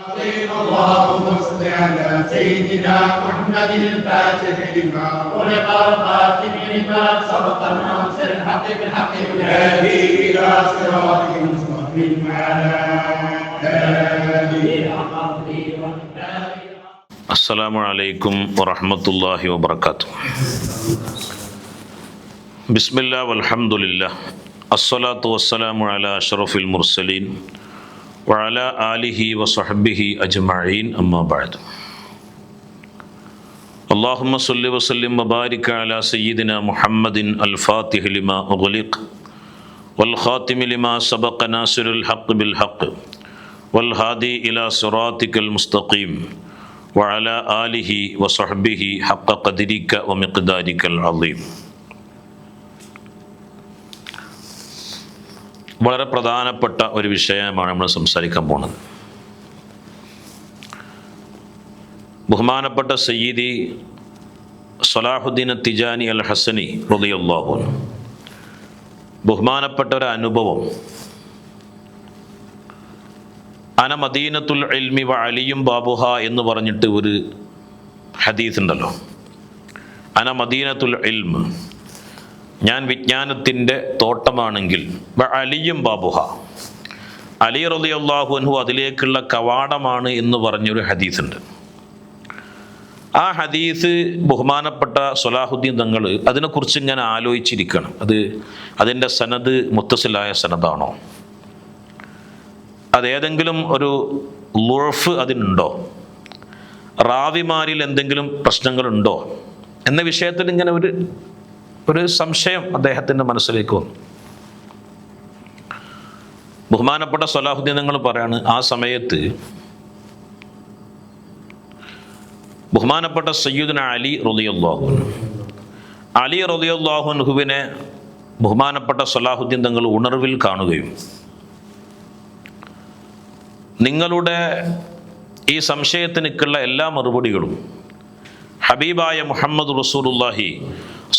اللهم صل على سيدنا محمد الفاتح لما خلق الخاتم لما سبق الناصر الحق بالحق والهادي الى صراطك المستقيم وعلى اله അസ്സലാമു അലൈക്കും വറഹ്മത്തുള്ളാഹി വബറകാതുഹു. ബിസ്മില്ലാ വൽഹംദുലില്ലാ അസ്സലാത്തു വസ്സലാമു അലാ അഷ്റഫിൽ മുർസലീൻ വഅലാ ആലിഹി വസഹ്ബിഹി അജ്മഈൻ അമ്മാ ബഅദ്. അല്ലാഹുമ്മ സ്വല്ലി വസല്ലിം വബാരിക് അലാ സയ്യിദിനാ മുഹമ്മദിൻ അൽ ഫാത്തിഹി ലിമാ ഉഗ്ലിഖ് വൽ ഖാതിമി ലിമാ സബഖ നാസിറുൽ ഹഖ് ബിൽ ഹഖ് വൽ ഹാദി ഇലാ സിറാത്തിക്കൽ മുസ്തഖീം വഅലാ ആലിഹി വസഹ്ബിഹി ഹഖ്ക ഖദ്രിക വമിഖ്ദാരികൽ അളീം. വളരെ പ്രധാനപ്പെട്ട ഒരു വിഷയമാണ് നമ്മൾ സംസാരിക്കാൻ പോകുന്നത്. ബഹുമാനപ്പെട്ട സയ്യിദി സ്വലാഹുദ്ദീൻ തിജാനി അൽ ഹസനി റളിയല്ലാഹു അൻഹു ബഹുമാനപ്പെട്ട ഒരു അനുഭവം, അന മദീനത്തുൽ ഇൽമി വ അലിയും ബാബുഹ എന്ന് പറഞ്ഞിട്ട് ഒരു ഹദീസ് ഉണ്ടല്ലോ. അന മദീനത്തുൽ ഇൽമ്, ഞാൻ വിജ്ഞാനത്തിൻ്റെ തോട്ടമാണെങ്കിൽ വ അലിയും ബാബുഹ, അലി റളിയല്ലാഹു അൻഹു അതിലേക്കുള്ള കവാടമാണ് എന്ന് പറഞ്ഞൊരു ഹദീസ് ഉണ്ട്. ആ ഹദീസ് ബഹുമാനപ്പെട്ട സ്വലാഹുദ്ദീൻ തങ്ങൾ അതിനെക്കുറിച്ച് ഇങ്ങനെ ആലോചിച്ചിരിക്കണം. അതിൻ്റെ സനദ് മുത്തസിലായ സനദാണോ, അതേതെങ്കിലും ഒരു ളുഅഫ് അതിനുണ്ടോ, റാവിമാരിൽ എന്തെങ്കിലും പ്രശ്നങ്ങളുണ്ടോ എന്ന വിഷയത്തിൽ ഇങ്ങനെ ഒരു സംശയം അദ്ദേഹത്തിൻ്റെ മനസ്സിലേക്ക് വന്നു. ബഹുമാനപ്പെട്ട സ്വലാഹുദ്ദീൻ തങ്ങൾ പറയാണ്, ആ സമയത്ത് ബഹുമാനപ്പെട്ട സയ്യിദുന അലി റളിയല്ലാഹു അൻഹു, അലി റളിയല്ലാഹു അൻഹുവിനെ ബഹുമാനപ്പെട്ട സ്വലാഹുദ്ദീൻ തങ്ങൾ ഉണർവിൽ കാണുകയും നിങ്ങളുടെ ഈ സംശയത്തിനുള്ള എല്ലാ മറുപടികളും ഹബീബായ മുഹമ്മദ് റസൂലുള്ളാഹി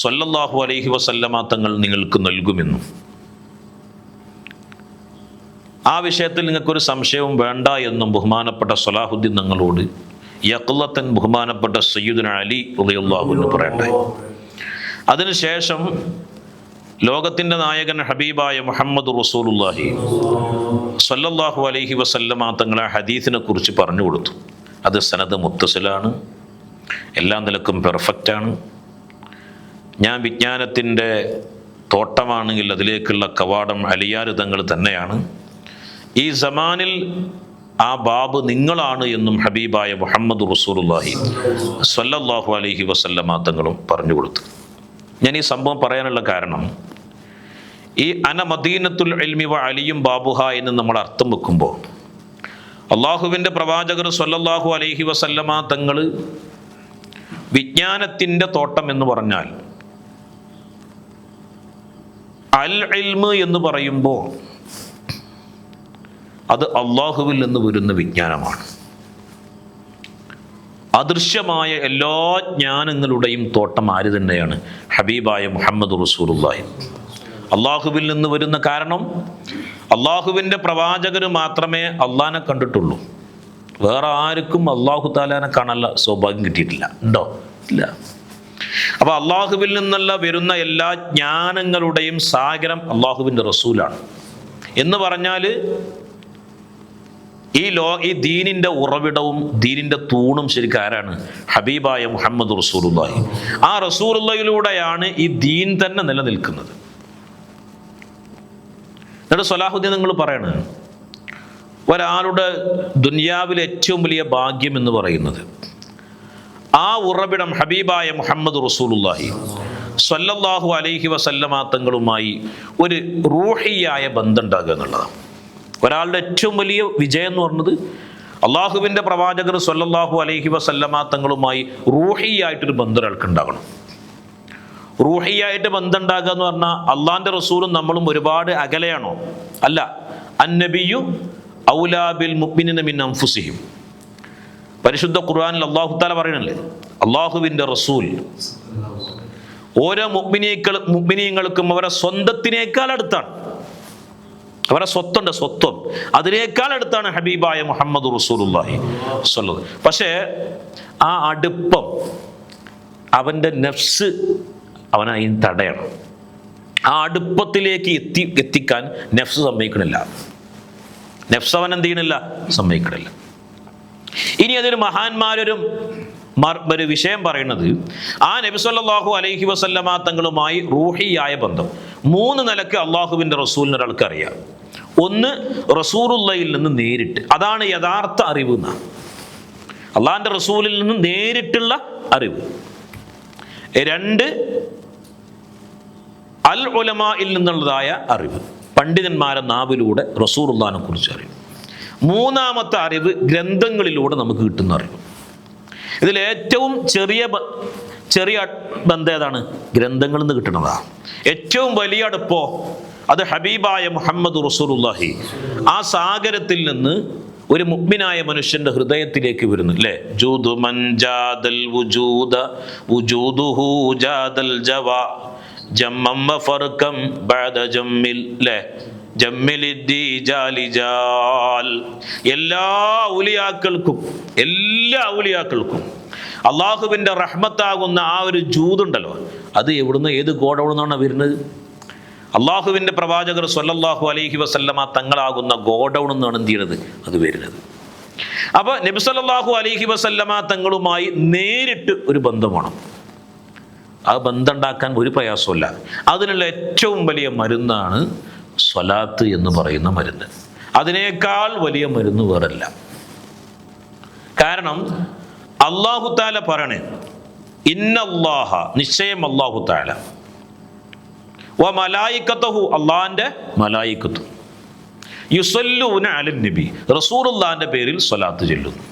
സ്വല്ലല്ലാഹു അലൈഹി വസല്ലമ തങ്ങൾ നിങ്ങൾക്ക് നൽകുമെന്നും ആ വിഷയത്തിൽ നിങ്ങൾക്കൊരു സംശയവും വേണ്ട എന്നും ബഹുമാനപ്പെട്ട സ്വലാഹുദ്ദീൻ തങ്ങളോട് യഖ്ലത്തൻ ബഹുമാനപ്പെട്ട സയ്യിദുന അലി റളിയല്ലാഹു അൻഹു പറയണ്ടായി. അതിനുശേഷം ലോകത്തിൻ്റെ നായകൻ ഹബീബായ മുഹമ്മദ് റസൂലുള്ളാഹി സ്വല്ലല്ലാഹു അലൈഹി വസല്ലമ തങ്ങളെ ഹദീസിനെ കുറിച്ച് പറഞ്ഞു കൊടുത്തു. അത് സനദ് മുത്തസിലാണ്, എല്ലാ നിലക്കും പെർഫെക്റ്റാണ്. ഞാൻ വിജ്ഞാനത്തിൻ്റെ തോട്ടമാണെങ്കിൽ അതിലേക്കുള്ള കവാടം അലിയാർ തങ്ങൾ തന്നെയാണ്. ഈ സമാനിൽ ആ ബാബ് നിങ്ങളാണ് എന്നും ഹബീബായ മുഹമ്മദ് റസൂലുള്ളാഹി സ്വല്ലല്ലാഹു അലൈഹി വസല്ലമ തങ്ങളും പറഞ്ഞു കൊടുത്തു. ഞാൻ ഈ സംഭവം പറയാനുള്ള കാരണം, ഈ അന മദീനത്തുൽ ഇൽമി വ അലിയും ബാബുഹ എന്ന് നമ്മൾ അർത്ഥം വെക്കുമ്പോൾ അള്ളാഹുവിൻ്റെ പ്രവാചകർ സ്വല്ലല്ലാഹു അലൈഹി വസല്ലമ തങ്ങൾ വിജ്ഞാനത്തിൻ്റെ തോട്ടം എന്ന് പറഞ്ഞാൽ, അൽ ഇൽമ് എന്ന് പറയുമ്പോൾ അത് അള്ളാഹുവിൽ നിന്ന് വരുന്ന വിജ്ഞാനമാണ്. അദൃശ്യമായ എല്ലാ ജ്ഞാനങ്ങളുടെയും തോട്ടം ആര് തന്നെയാണ്? ഹബീബായ മുഹമ്മദ് റസൂലുള്ളാഹി. അള്ളാഹുവിൽ നിന്ന് വരുന്ന, കാരണം അള്ളാഹുവിൻ്റെ പ്രവാചകർ മാത്രമേ അള്ളാഹിനെ കണ്ടിട്ടുള്ളൂ. വേറെ ആർക്കും അള്ളാഹു താലാനെ കാണാനുള്ള സൗഭാഗ്യം കിട്ടിയിട്ടില്ല. ഉണ്ടോ? ഇല്ല. അപ്പൊ അള്ളാഹുവിൽ നിന്നുള്ള വരുന്ന എല്ലാ ജ്ഞാനങ്ങളുടെയും സാഗരം അള്ളാഹുവിൻ്റെ റസൂലാണ് എന്ന് പറഞ്ഞാൽ ഈ ദീനിൻ്റെ ഉറവിടവും ദീനിൻ്റെ തൂണും ശരിക്കും ആരാണ്? ഹബീബായ മുഹമ്മദ് റസൂലുള്ളാഹി. ആ റസൂലുള്ളാഹിയിലൂടെയാണ് ഈ ദീൻ തന്നെ നിലനിൽക്കുന്നത്. എന്നിട്ട് സ്വലാഹുദ്ദീൻ നിങ്ങൾ പറയണത്, ഒരാളുടെ ദുനിയാവിലെ ഏറ്റവും വലിയ ഭാഗ്യം എന്ന് പറയുന്നത് ആ ഉറവിടം ഹബീബായ മുഹമ്മദ് റസൂലുള്ളാഹി സ്വല്ലല്ലാഹു അലൈഹി വസല്ലമ തങ്ങളുമായി ഒരു റൂഹിയായ ബന്ധം ഉണ്ടാകുക എന്നുള്ളതാണ്. ഒരാളുടെ ഏറ്റവും വലിയ വിജയം എന്ന് പറഞ്ഞത് അള്ളാഹുവിൻ്റെ പ്രവാചകർ സ്വല്ലല്ലാഹു അലൈഹി വസല്ലമ തങ്ങളുമായി റൂഹിയായിട്ടൊരു ബന്ധം ഒരാൾക്ക് ഉണ്ടാകണം. റൂഹിയായിട്ട് ബന്ധം ഉണ്ടാകുക എന്ന് പറഞ്ഞാൽ അള്ളാഹിൻ്റെ റസൂലും നമ്മളും ഒരുപാട് അകലെയാണോ? അല്ല. അന്നബിയു ഔലാ ബിൽ മുഅ്മിനീന മിൻ അൻഫുസിഹിം. പരിശുദ്ധ ഖുർആനിൽ അല്ലാഹു തആല പറയണല്ലേ, അള്ളാഹുവിൻ്റെ റസൂൽ ഓരോ മുഅ്മിനീങ്ങൾക്കും അവരുടെ സ്വന്തത്തിനേക്കാൾ അടുത്താണ്. അവരുടെ സ്വത്തുണ്ട്, സ്വത്വം. അതിനേക്കാൾ അടുത്താണ് ഹബീബായ മുഹമ്മദ് റസൂലുള്ളാഹി സ്വല്ലല്ലാഹു. പക്ഷേ ആ അടുപ്പം അവൻ്റെ നഫ്സ് അവനതിന് തടയണം. ആ അടുപ്പത്തിലേക്ക് എത്തിക്കാൻ നഫ്സ് സമ്മതിക്കണില്ല. നഫ്സ് അവൻ എന്ത് ചെയ്യണില്ല? സമ്മതിക്കണില്ല. ഇനി അതിന് മഹാന്മാരൊരു വിഷയം പറയുന്നത്, ആ നബി സല്ലല്ലാഹു അലൈഹി വസല്ലമ തങ്ങളുമായി റൂഹിയായ ബന്ധം 3 നിലക്ക് അള്ളാഹുവിൻ്റെ റസൂലിന് ഒരാൾക്ക് അറിയാം. ഒന്ന്, റസൂലുള്ളയിൽ നിന്ന് നേരിട്ട്, അതാണ് യഥാർത്ഥ അറിവ് എന്നാണ്. അള്ളാഹിൻ്റെ റസൂലിൽ നിന്ന് നേരിട്ടുള്ള അറിവ്. 2, അൽ ഉലമായിൽ നിന്നുള്ളതായ അറിവ്, പണ്ഡിതന്മാരെ നാവിലൂടെ റസൂലുള്ളാഹിനെ കുറിച്ച് അറിവ്. 3-മത്തെ അറിവ് ഗ്രന്ഥങ്ങളിലൂടെ നമുക്ക് കിട്ടുന്ന അറിവ്. ഇതിൽ ഏറ്റവും ചെറിയ ബന്ധം ഏതാണ്? ഗ്രന്ഥങ്ങളിൽ നിന്ന് കിട്ടുന്നതാണ്. ഏറ്റവും വലിയ അടുപ്പോ അത് ഹബീബായ മുഹമ്മദ് റസൂലുള്ളാഹി ആ സാഗരത്തിൽ നിന്ന് ഒരു മുഅ്മിനായ മനുഷ്യന്റെ ഹൃദയത്തിലേക്ക് വരുന്നു. അല്ലേ? ജൂദു മൻ ജാദൽ വുജൂദ വുജൂദുഹു ജാദൽ ജവാ ജമ്മം വഫർകം ബഅദ ജമ്മിൽ. അല്ലേ? എല്ലാ ഔലിയാക്കൾക്കും അള്ളാഹുവിൻ്റെ റഹ്മത്താകുന്ന ആ ഒരു ജൂതുണ്ടല്ലോ, അത് എവിടുന്ന്, ഏത് ഗോഡൗണെന്നാണ് വരുന്നത്? അള്ളാഹുവിൻ്റെ പ്രവാചകർ സ്വല്ലല്ലാഹു അലൈഹി വസല്ലമ തങ്ങളാകുന്ന ഗോഡൗണിൽ നിന്നാണ് എന്ത് ചെയ്യുന്നത്? അത് വരുന്നത്. അപ്പോൾ നബി സല്ലല്ലാഹു അലൈഹി വസല്ലമ തങ്ങളുമായി നേരിട്ട് ഒരു ബന്ധം വേണം. ആ ബന്ധം ഉണ്ടാക്കാൻ ഒരു പ്രയാസമില്ല. അതിനുള്ള ഏറ്റവും വലിയ മരുന്നാണ് സ്വലാത്ത് എന്ന് പറയുന്ന മരുന്ന്. അതിനേക്കാൾ വലിയ മരുന്ന് വേറല്ല. കാരണം അല്ലാഹു തആല പറയണേ, ഇന്നല്ലാഹ, നിശ്ചയം അല്ലാഹു തആല, വ മലായികത്തുഹു, അല്ലാഹുവിൻ്റെ മലായികത്തും, യുസല്ലൂന അലൻ നബി, റസൂലുള്ളാഹിന്റെ പേരിൽ സ്വലാത്ത് ചൊല്ലുന്നു.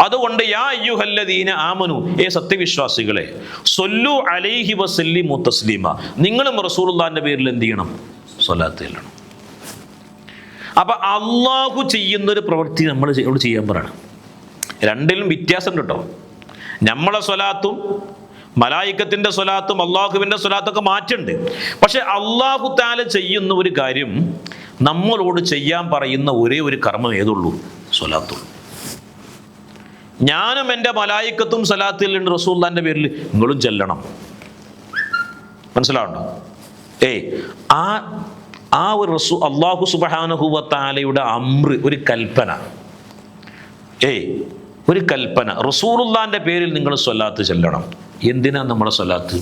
അതുകൊണ്ട് യാ അയ്യുഹല്ലദീന ആമനു, സത്യവിശ്വാസികളെ, സ്വല്ലു അലൈഹി വസല്ലിമു തസ്ലീമ, നിങ്ങളും റസൂലുള്ളാഹിന്റെ പേരിൽ എന്ത് ചെയ്യണം? സ്വലാത്ത് ചൊല്ലണം. അപ്പൊ അള്ളാഹു ചെയ്യുന്നൊരു പ്രവൃത്തി നമ്മൾ ചെയ്യാൻ പറയണം. രണ്ടിലും വ്യത്യാസം കേട്ടോ. നമ്മളെ സ്വലാത്തും മലായിക്കത്തിന്റെ സ്വലാത്തും അള്ളാഹുവിന്റെ സ്വലാത്തൊക്കെ മാറ്റുണ്ട്. പക്ഷെ അള്ളാഹു തആല ചെയ്യുന്ന ഒരു കാര്യം നമ്മളോട് ചെയ്യാൻ പറയുന്ന ഒരേ ഒരു കർമ്മം ഏതുള്ളൂ? സ്വലാത്തുള്ളൂ. ഞാനും എൻ്റെ മലായിക്കത്തും സ്വലാത്തിലുണ്ട്, റസൂലുള്ളാഹിന്റെ പേരിൽ നിങ്ങളും ചെല്ലണം. മനസ്സിലാവണ്ടോ? ആ ഒരു അല്ലാഹു സുബ്ഹാനഹു വ തആലയുടെ അംറ്, ഒരു കൽപ്പന, ഒരു കൽപ്പന, റസൂലുള്ളാഹിന്റെ പേരിൽ നിങ്ങൾ സ്വലാത്ത് ചെല്ലണം. എന്തിനാ നമ്മളെ സ്വലാത്ത്?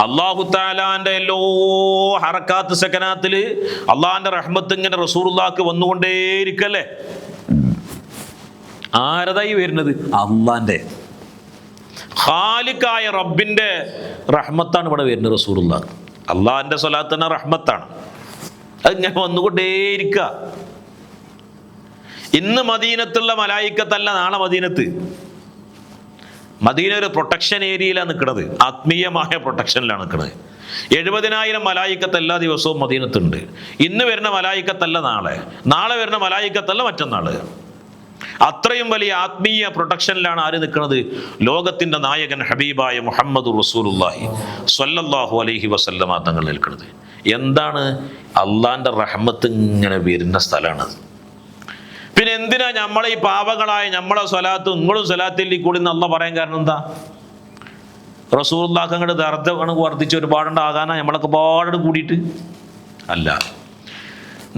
അല്ലാഹു തആലാന്റെ എല്ലോ ഹറക്കാത്ത് സകനാത്തിൽ അള്ളാഹിന്റെ റഹ്മത്ത് ഇങ്ങനെ റസൂലുള്ളാഹിക്ക് വന്നുകൊണ്ടേയിരിക്കല്ലേ. ആരതായി വരുന്നത്? അള്ളാന്റെ ഖാലിഖായ റബ്ബിന്റെ റഹ്മത്താണ് ഇവിടെ വരുന്നത് റസൂലുള്ളാഹ്. അള്ളാഹിന്റെ സ്വലാത്ത് തന്നെ റഹ്മത്താണ്. അതിങ്ങനെ വന്നുകൊണ്ടേയിരിക്കുക. ഇന്ന് മദീനത്തുള്ള മലായിക്കത്തല്ല നാളെ മദീനത്ത്. മദീന ഒരു പ്രൊട്ടക്ഷൻ ഏരിയയിലാണ് നിൽക്കുന്നത്, ആത്മീയമായ പ്രൊട്ടക്ഷനിലാണ് നിൽക്കുന്നത്. 70,000 മലായിക്കത്ത് എല്ലാ ദിവസവും മദീനത്തുണ്ട്. ഇന്ന് വരുന്ന മലായിക്കത്തല്ല നാളെ വരുന്ന മലായിക്കത്തല്ല മറ്റന്നാള്. അത്രയും വലിയ ആത്മീയ പ്രൊട്ടക്ഷനിലാണ് ആര് നിൽക്കുന്നത്? ലോകത്തിന്റെ നായകൻ ഹബീബായ മുഹമ്മദ് റസൂലുള്ളാഹി സ്വല്ലല്ലാഹു അലൈഹി വസല്ലമ തങ്ങൾ നിൽക്കുന്നത്. എന്താണ്? അള്ളാന്റെ റഹ്മത്ത് ഇങ്ങനെ വരുന്ന സ്ഥലമാണത്. പിന്നെ എന്തിനാ നമ്മളെ ഈ പാവങ്ങളായ നമ്മളെ സ്വലാത്ത് നിങ്ങളും സ്വലാത്തിൽ കൂടി അല്ലാഹ് പറയാൻ കാരണം എന്താ? റസൂലുള്ളാഹിക്ക് അങ്ങോട്ട് ദർജ വർദ്ധിച്ച് ഒരുപാടുണ്ടാകാനാ നമ്മളൊക്കെ പാട് കൂടിയിട്ട് അല്ല.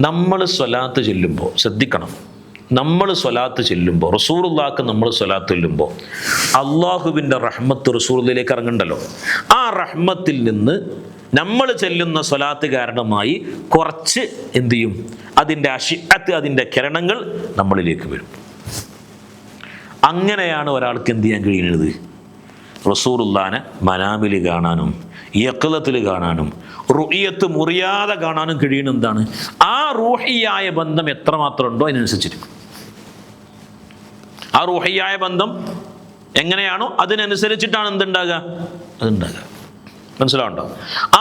നമ്മൾ സ്വലാത്ത് ചെല്ലുമ്പോൾ ശ്രദ്ധിക്കണം. നമ്മൾ സ്വലാത്ത് ചെല്ലുമ്പോൾ, റസൂലുള്ളാഹിക്ക് നമ്മൾ സ്വലാത്ത് ചെല്ലുമ്പോൾ അള്ളാഹുവിൻ്റെ റഹ്മത്ത് റസൂലിലേക്ക് ഇറങ്ങുന്നുണ്ടല്ലോ. ആ റഹ്മത്തിൽ നിന്ന് നമ്മൾ ചെല്ലുന്ന സ്വലാത്ത് കാരണമായി കുറച്ച് എന്ത് ചെയ്യും? അതിൻ്റെ അഷിഅത്ത്, അതിൻ്റെ കിരണങ്ങൾ നമ്മളിലേക്ക് വരും. അങ്ങനെയാണ് ഒരാൾക്ക് എന്ത് ചെയ്യാൻ കഴിയുന്നത്? റസൂലുള്ളാഹിനെ മനാമിൽ കാണാനും യഖ്ലത്തിൽ കാണാനും റുഇയത്ത് മുറിയാതെ കാണാനും കഴിയുന്ന എന്താണ്? ആ റൂഹിയായ ബന്ധം എത്രമാത്രം ഉണ്ടോ അതിനനുസരിച്ചിരിക്കും. ആ റൂഹിയായ ബന്ധം എങ്ങനെയാണോ അതിനനുസരിച്ചിട്ടാണ് എന്തുണ്ടാകുക? അതുണ്ടാകുക. മനസ്സിലാവുണ്ടോ?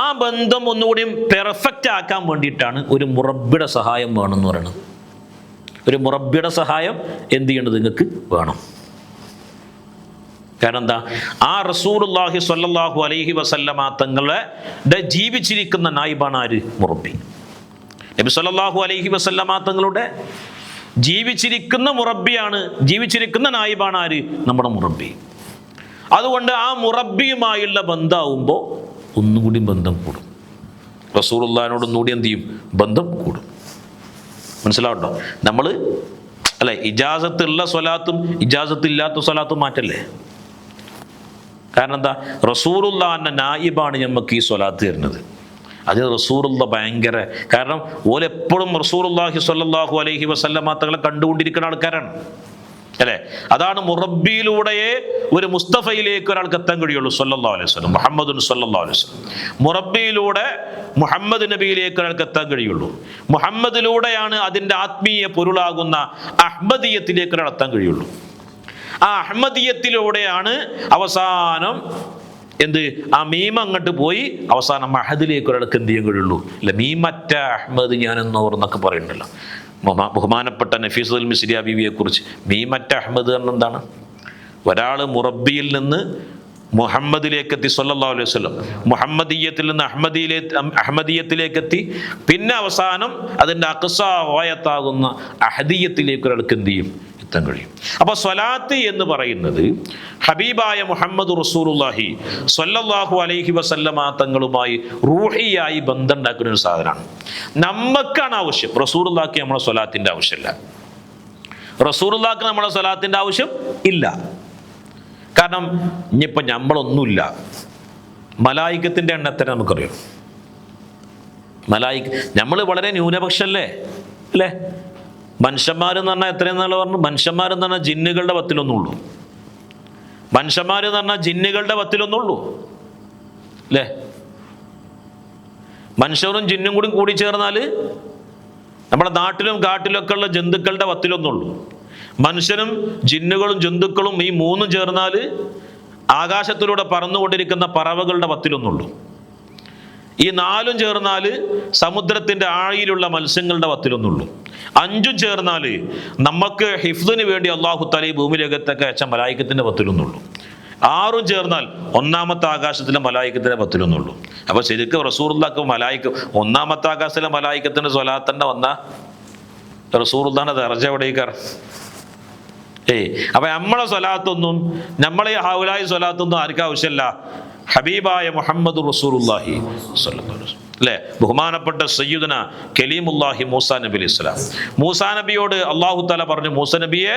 ആ ബന്ധം ഒന്നുകൂടിയും പെർഫെക്റ്റ് ആക്കാൻ വേണ്ടിയിട്ടാണ് ഒരു മുറബ്ബിയുടെ സഹായം വേണമെന്ന് പറയുന്നത്. ഒരു മുറബ്ബിയുടെ സഹായം എന്ത് ചെയ്യേണ്ടത്? നിങ്ങൾക്ക് വേണം. കാരണം എന്താ? ആ റസൂലുള്ളാഹി സ്വല്ലല്ലാഹു അലൈഹി വസല്ലമ തങ്ങളുടെ ജീവിച്ചിരിക്കുന്ന നായിബാണ് ആര്? മുറബ്ബി. നബി സല്ലല്ലാഹു അലൈഹി വസല്ലമ തങ്ങളുടെ ജീവിച്ചിരിക്കുന്ന മുറബ്ബിയാണ്, ജീവിച്ചിരിക്കുന്ന നായിബാണ് ആര്? നമ്മുടെ മുറബ്ബി. അതുകൊണ്ട് ആ മുറബ്ബിയുമായുള്ള ബന്ധമാവുമ്പോൾ ഒന്നുകൂടി ബന്ധം കൂടും. റസൂലുള്ളാഹിനോട് ഒന്നുകൂടി എന്ത് ചെയ്യും? ബന്ധം കൂടും. മനസ്സിലാവട്ടോ? നമ്മൾ അല്ലെ ഇജാസത്തുള്ള സ്വലാത്തും ഇജാസത്തില്ലാത്ത സ്വലാത്തും മാറ്റല്ലേ? കാരണം എന്താ? റസൂലുള്ളാഹിന്റെ നായിബാണ് നമുക്ക് ഈ സ്വലാത്ത് തരുന്നത്. അതിന് റസൂലുള്ള ഭയങ്കര, കാരണം ഓലെപ്പോഴും റസൂലുള്ളാഹി സ്വല്ലല്ലാഹു അലൈഹി വസല്ലമ തങ്ങളെ കണ്ടുകൊണ്ടിരിക്കുന്ന ആൾക്കാരാണ് അല്ലേ? അതാണ് മുറബ്ബിയിലൂടെയേ ഒരു മുസ്തഫയിലേക്ക് ഒരാൾക്ക് എത്താൻ കഴിയുള്ളൂ. സ്വല്ലല്ലാഹു അലൈഹി വസല്ലം മുഹമ്മദുൻ സ്വല്ലല്ലാഹു അലൈഹി വസല്ലം. മുറബ്ബിയിലൂടെ മുഹമ്മദ് നബിയിലേക്ക് ഒരാൾക്ക് എത്താൻ കഴിയുള്ളൂ. മുഹമ്മദിലൂടെയാണ് അതിൻ്റെ ആത്മീയ പൊരുളാകുന്ന അഹ്മദിയത്തിലേക്ക് ഒരാൾ എത്താൻ കഴിയുള്ളൂ. ആ അഹ്മദിയത്തിലൂടെയാണ് അവസാനം എന്ത്? ആ മീം അങ്ങോട്ട് പോയി അവസാനം മഹദിലേക്ക് ഒരാൾക്ക് എന്ത് ചെയ്യാൻ കഴിയുള്ളൂ? അല്ല, മീമറ്റ അഹ്മദ് ഞാനെന്നോർന്നൊക്കെ പറയുന്നുണ്ടല്ലോ ബഹുമാനപ്പെട്ട നഫീസുൽ മിസ്രിയ ബീവിയെ കുറിച്ച്. മീമറ്റ അഹ്മദ് എന്താണ്? ഒരാൾ മുറബ്ബിയിൽ നിന്ന് മുഹമ്മദിലേക്ക് എത്തി സ്വല്ലല്ലാഹു അലൈഹി വസല്ലം, മുഹമ്മദീയത്തിൽ നിന്ന് അഹ്മദീയത്തിലേക്ക് എത്തി, പിന്നെ അവസാനം അതിൻ്റെ അഖ്സാ ഗായത്താകുന്ന അഹദിയത്തിലേക്ക് ഒരാൾക്ക് എന്ത് ചെയ്യും? എത്താൻ കഴിയും. അപ്പോൾ സ്വലാത്ത് എന്ന് പറയുന്നത് ഹബീബായ മുഹമ്മദ് റസൂലുള്ളാഹി സ്വല്ലല്ലാഹു അലൈഹി വസല്ലമ തങ്ങളുമായി റൂഹിയായി ബന്ധം ഉണ്ടാക്കുന്ന ഒരു സാധനമാണ്. നമുക്കാണ് ആവശ്യം, റസൂലുള്ളാഹിക്ക് നമ്മളെ സ്വലാത്തിൻ്റെ ആവശ്യമില്ല. റസൂലുള്ളാഹിക്ക് നമ്മളെ സ്വലാത്തിൻ്റെ ആവശ്യം ഇല്ല. കാരണം ഇനിയിപ്പോൾ നമ്മളൊന്നുമില്ല. മലായികത്തിൻ്റെ എണ്ണത്തിന് നമുക്കറിയാം. നമ്മൾ വളരെ ന്യൂനപക്ഷല്ലേ അല്ലേ? മനുഷ്യന്മാരെന്ന് പറഞ്ഞാൽ എത്രയെന്നാണ് പറഞ്ഞു? മനുഷ്യന്മാരെന്ന് പറഞ്ഞാൽ ജിന്നുകളുടെ 10 മനുഷ്യന്മാരെന്ന് പറഞ്ഞാൽ ജിന്നുകളുടെ 10 അല്ലേ? മനുഷ്യരും ജിന്നും കൂടി ചേർന്നാൽ നമ്മുടെ നാട്ടിലും കാട്ടിലൊക്കെ ഉള്ള ജന്തുക്കളുടെ 10 മനുഷ്യനും ജിന്നുകളും ജന്തുക്കളും ഈ 3 ചേർന്നാൽ ആകാശത്തിലൂടെ പറന്നുകൊണ്ടിരിക്കുന്ന പറവകളുടെ 10 ഈ 4 ചേർന്നാൽ സമുദ്രത്തിൻ്റെ ആഴിയിലുള്ള മത്സ്യങ്ങളുടെ 10 5 ചേർന്നാൽ നമുക്ക് ഹിഫ്ദിന് വേണ്ടി അല്ലാഹു തആല ഈ ഭൂമിയിലേക്കൊക്കെ അയച്ച മലായികത്തിൻ്റെ 10 6 ചേർന്നാൽ ഒന്നാമത്തെ ആകാശത്തിലെ മലായികത്തിൻ്റെ 10 അപ്പോൾ ശരിക്കും റസൂലുള്ളാഹിക്ക് മലായിക ഒന്നാമത്തെ ആകാശത്തിലെ മലായികത്തിൻ്റെ സ്വലാത്തന്നെ വന്ന റസൂലുള്ളാഹിന്റെ ദർജ എവിടേക്കാണ്? അപ്പൊ നമ്മളെ സ്വലാത്തൊന്നും നമ്മളെ ഹൗലായി സ്വലാത്തൊന്നും ആർക്കും ആവശ്യമില്ല. ഹബീബായ മുഹമ്മദ് റസൂലുള്ളാഹി സ്വല്ലല്ലാഹു അലൈഹി വസല്ലം അല്ലേ? ബഹുമാനപ്പെട്ട സയ്യിദുന കലീമുല്ലാഹി മൂസാ നബി അലൈഹി സ്വലാം. മൂസാ നബിയോട് അല്ലാഹു തആല പറഞ്ഞു, മൂസ നബിയെ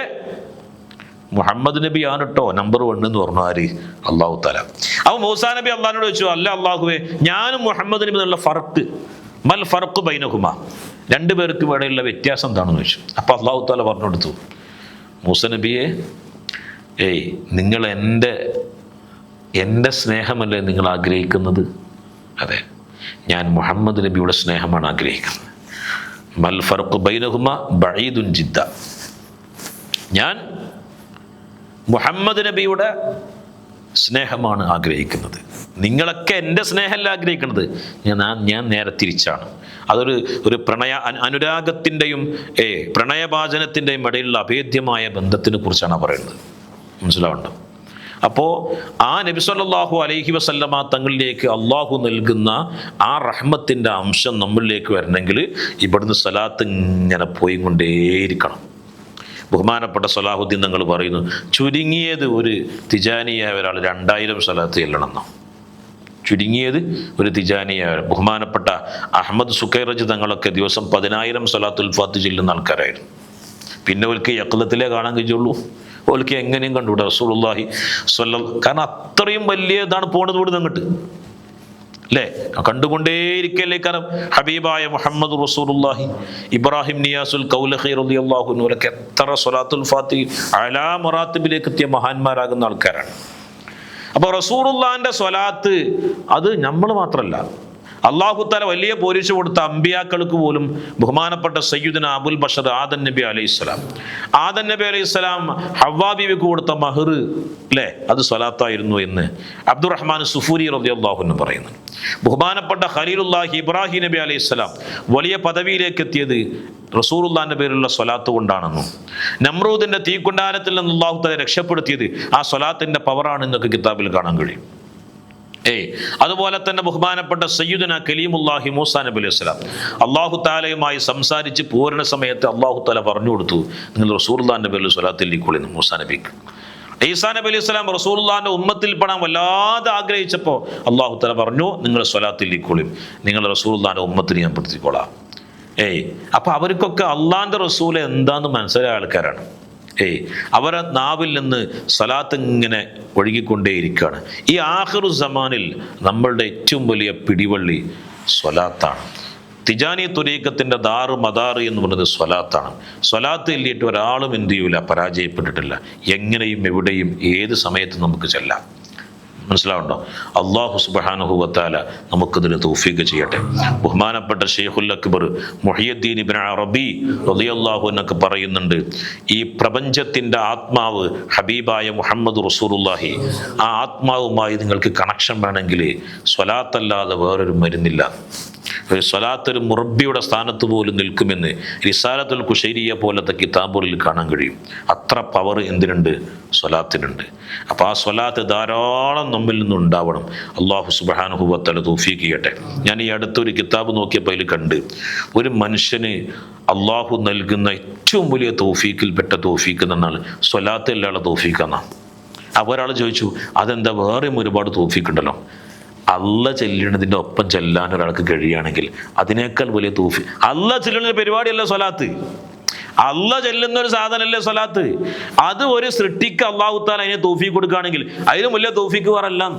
മുഹമ്മദ് നബി ആണ് കേട്ടോ നമ്പർ 1 എന്ന് പറഞ്ഞു. ആര്? അല്ലാഹു തആല. അപ്പോൾ മൂസാ നബി അള്ളാഹിനോട് ചോദിച്ചു, അല്ല അല്ലാഹുവേ, ഞാനും മുഹമ്മദ് നബി തമ്മിലുള്ള ഫർക്ക്, മൽ ഫർഖു ബൈനഹുമാ, 2 പേർക്കും ഇടയിലുള്ള വ്യത്യാസം എന്താണെന്ന് ചോദിച്ചു. അപ്പോൾ അല്ലാഹു തആല പറഞ്ഞു കൊടുത്തു, മൂസ നബിയെ, നിങ്ങൾ എൻ്റെ സ്നേഹമല്ലേ നിങ്ങൾ ആഗ്രഹിക്കുന്നത്? അതെ, ഞാൻ മുഹമ്മദ് നബിയുടെ സ്നേഹമാണ് ആഗ്രഹിക്കുന്നത്. മൽ ഫർഖു ബൈനഹുമാ ബഈദുൻ ജിദ്ദ, ഞാൻ മുഹമ്മദ് നബിയുടെ സ്നേഹമാണ് ആഗ്രഹിക്കുന്നത്. നിങ്ങളൊക്കെ എൻ്റെ സ്നേഹമല്ല ആഗ്രഹിക്കുന്നത്, ഞാൻ നേരെ തിരിച്ചാണ്. അതൊരു അനുരാഗത്തിൻ്റെയും പ്രണയഭാചനത്തിൻ്റെയും ഇടയിലുള്ള അഭേദ്യമായ ബന്ധത്തിനെ കുറിച്ചാണ് പറയുന്നത്. മനസ്സിലാവുന്നുണ്ടോ? അപ്പോൾ ആ നബി സല്ലല്ലാഹു അലൈഹി വസല്ലമ തങ്ങളിലേക്ക് അള്ളാഹു നൽകുന്ന ആ റഹ്മത്തിൻ്റെ അംശം നമ്മളിലേക്ക് വരണമെങ്കിൽ ഇവിടുന്ന് സ്വലാത്ത് ഇങ്ങനെ പോയി കൊണ്ടേയിരിക്കണം. ബഹുമാനപ്പെട്ട സലാഹുദ്ദീൻ തങ്ങൾ പറയുന്നു, ചുരുങ്ങിയത് ഒരു തിജാനിയായ ഒരാൾ 2000 സ്വലാത്ത് ചെല്ലണമെന്നോ. ചുരുങ്ങിയത് ഒരു തിജാനിയായ ബഹുമാനപ്പെട്ട അഹമ്മദ് സുക്കൈറജ് തങ്ങളൊക്കെ ദിവസം 10,000 സ്വലാത്തുൽ ഫാത്ത് ചെല്ലുന്ന ആൾക്കാരായിരുന്നു. പിന്നെ അവർക്ക് യഖ്ലത്തിലേ കാണാൻ കഴിയുള്ളൂ. ഓൽക്ക് എങ്ങനെയും കണ്ടുകൂടാ റസൂലുള്ളാഹി സ്വല്ലല്ലാഹു, കാരണം അത്രയും വലിയ ഇതാണ് പോണത് ഇവിടെ നിന്നിട്ട് അല്ലേ? കണ്ടുകൊണ്ടേയിരിക്കല്ലേ. കാരണം ഹബീബായ മുഹമ്മദ് റസൂലുള്ളാഹി, ഇബ്രാഹിം നിയാസുൽ കൗലഖി റളിയല്ലാഹു അൻഹു അവരൊക്കെ എത്ര സ്വലാത്തുൽ ഫാത്തിഹ അലാ മറാത്തിബിലേക്ക് എത്തിയ മഹാന്മാരാകുന്ന ആൾക്കാരാണ്. അപ്പോൾ റസൂലുള്ളാഹിന്റെ സ്വലാത്ത് അത് നമ്മൾ മാത്രമല്ല, അല്ലാഹു തആല വലിയ പോലീസ് കൊടുത്ത അമ്പിയാക്കൾക്ക് പോലും ബഹുമാനപ്പെട്ട സയ്യിദുന അബുൽ ബഷർ ആദം നബി അലൈഹിസ്സലാം, ആദം നബി അലൈഹിസ്സലാം ഹവ്വാ ബീവിക്ക് കൊടുത്ത മഹർ അല്ലേ, അത് സ്വലാത്തായിരുന്നു എന്ന് അബ്ദുറഹ്മാൻ സുഫൂരി റളിയല്ലാഹു അൻഹു പറയുന്നു. ബഹുമാനപ്പെട്ട ഖലീലുല്ലാഹി ഇബ്രാഹിം നബി അലൈഹിസ്സലാം വലിയ പദവിയിലേക്ക് എത്തിയത് റസൂലുള്ളാഹിന്റെ പേരിലുള്ള സ്വലാത്ത് കൊണ്ടാണെന്നും നമ്രൂദിന്റെ തീക്കുണ്ടാരത്തിൽ നിന്ന് അല്ലാഹു തആല രക്ഷപ്പെടുത്തിയത് ആ സ്വലാത്തിന്റെ പവറാണ് എന്നൊക്കെ കിതാബിൽ കാണാൻ കഴിയും. അതുപോലെ തന്നെ ബഹുമാനപ്പെട്ട സയ്യിദുന കലീമുല്ലാഹി മൂസാ നബി അലൈഹി സ്വലാം അള്ളാഹു താലയുമായി സംസാരിച്ച് പൂരണ സമയത്ത് അള്ളാഹു താല പറഞ്ഞു കൊടുത്തു, നിങ്ങൾ റസൂലുള്ളാഹി നബി അലൈഹി സ്വലാത്തിലേക്ക് മൂസാ നബിക്ക്. ഈസാ നബി അലൈഹി സ്വലാം റസൂലുള്ളാഹിന്റെ ഉമ്മത്തിൽ പെടാൻ വല്ലാതെ ആഗ്രഹിച്ചപ്പോൾ അള്ളാഹു താല പറഞ്ഞു, നിങ്ങൾ സ്വലാത്തിലേക്കോളും, നിങ്ങൾ റസൂലുള്ളാഹിന്റെ ഉമ്മത്തിൽ ഞാൻ പെടുത്തിക്കോളാം. അപ്പൊ അവർക്കൊക്കെ അള്ളാഹിന്റെ റസൂൽ എന്താന്ന് മനസ്സിലായ ആൾക്കാരാണ്. അവരെ നാവിൽ നിന്ന് സ്വലാത്ത് ഇങ്ങനെ ഒഴുകിക്കൊണ്ടേയിരിക്കുകയാണ്. ഈ ആഖിറു സമാനിൽ നമ്മളുടെ ഏറ്റവും വലിയ പിടിവള്ളി സ്വലാത്താണ്. തിജാനി തുരീഖത്തിന്റെ ദാറ് മദാറ് എന്ന് പറയുന്നത് സ്വലാത്താണ്. സ്വലാത്ത് ഇല്ലിട്ട് ഒരാളും എന്ത് ചെയ്യൂല, പരാജയപ്പെട്ടിട്ടില്ല. എങ്ങനെയും എവിടെയും ഏത് സമയത്തും നമുക്ക് ചെല്ലാം. മനസ്സിലാവുണ്ടോ? അല്ലാഹു സുബ്ഹാനഹു വ തആല നമുക്കതിന് തൗഫീഖ് ചെയ്യട്ടെ. ബഹുമാനപ്പെട്ട ശൈഖുൽ അക്ബർ മുഹിയുദ്ദീൻ ഇബ്നു അറബി റളിയല്ലാഹു അൻഹു പറയുന്നുണ്ട്, ഈ പ്രപഞ്ചത്തിന്റെ ആത്മാവ് ഹബീബായ മുഹമ്മദ് റസൂലുള്ളാഹി, ആ ആത്മാവുമായി നിങ്ങൾക്ക് കണക്ഷൻ വേണമെങ്കിൽ സ്വലാത്തല്ലാതെ വേറൊരു മരുന്നില്ല. സ്വലാത്തൊരു മുറബിയുടെ സ്ഥാനത്ത് പോലും നിൽക്കുമെന്ന് റിസാലത്തുൽ കുശൈരിയ പോലത്തെ കിതാബുകളിൽ കാണാൻ കഴിയും. അത്ര പവർ എന്തിനുണ്ട്? സ്വലാത്തിനുണ്ട്. അപ്പോൾ ആ സ്വലാത്ത് ധാരാളം നമ്മിൽ നിന്നുണ്ടാവണം. അല്ലാഹു സുബ്ഹാനഹു വ തആല തൗഫീഖ് ചെയ്യട്ടെ. ഞാൻ ഈ അടുത്തൊരു കിതാബ് നോക്കിയപ്പോൾ അതിൽ കണ്ട്, ഒരു മനുഷ്യന് അള്ളാഹു നൽകുന്ന ഏറ്റവും വലിയ തൗഫീഖിൽപ്പെട്ട തൗഫീഖ് എന്നാണ് സ്വലാത്ത് അല്ലാതെ തൗഫീഖാണ്. അപ്പോൾ ഒരാൾ ചോദിച്ചു, അതെന്താ വേറെയും ഒരുപാട് തൗഫീഖ് ഉണ്ടല്ലോ. അല്ല ചെല്ലണതിൻ്റെ ഒപ്പം ചെല്ലാൻ ഒരാൾക്ക് കഴിയുകയാണെങ്കിൽ അതിനേക്കാൾ വലിയ തൗഫീഖ്. അല്ല ചെല്ലുന്ന പരിപാടിയല്ല സ്വലാത്ത്. അല്ല ചെല്ലുന്ന ഒരു സാധനമല്ലേ സ്വലാത്ത്. അത് ഒരു സൃഷ്ടിക്ക് അല്ലാഹു തആല അതിനെ തൗഫീഖ് കൊടുക്കുകയാണെങ്കിൽ അതിന് വലിയ തൗഫീഖ് വേറല്ല.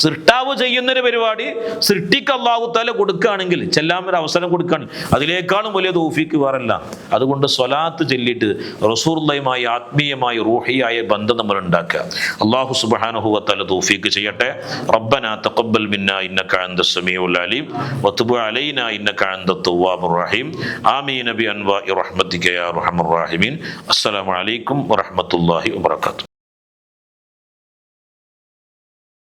സൃഷ്ടാവ് ചെയ്യുന്നൊരു പരിപാടി സൃഷ്ടിക്ക് അല്ലാഹു തആല കൊടുക്കുകയാണെങ്കിൽ, ചെല്ലാൻ ഒരു അവസരം കൊടുക്കുകയാണെങ്കിൽ അതിനേക്കാളും വലിയ തൗഫീഖ് വേറല്ല. അതുകൊണ്ട് സ്വലാത്ത് ചൊല്ലിയിട്ട് റസൂലുള്ളാഹിയുമായി ആത്മീയമായ റൂഹിയായ ബന്ധം നമ്മൾ ഉണ്ടാക്കുക. അല്ലാഹു സുബ്ഹാനഹു വ തആല തൗഫീഖ് ചെയ്യട്ടെ. റബ്ബനാ തഖബ്ബൽ മിന്നാ ഇന്നക അൻതസ് സമീഉൽ അലീം വതുബ് അലൈനാ ഇന്നക അൻതത് തവ്വാബുർ റഹീം. ആമീൻ ബി അൻവാഇ റഹ്മതിക യാ അർഹമർ റഹീമീൻ. അസ്സലാമു അലൈക്കും വറഹ്മത്തുള്ളാഹി വബറകാതുഹു.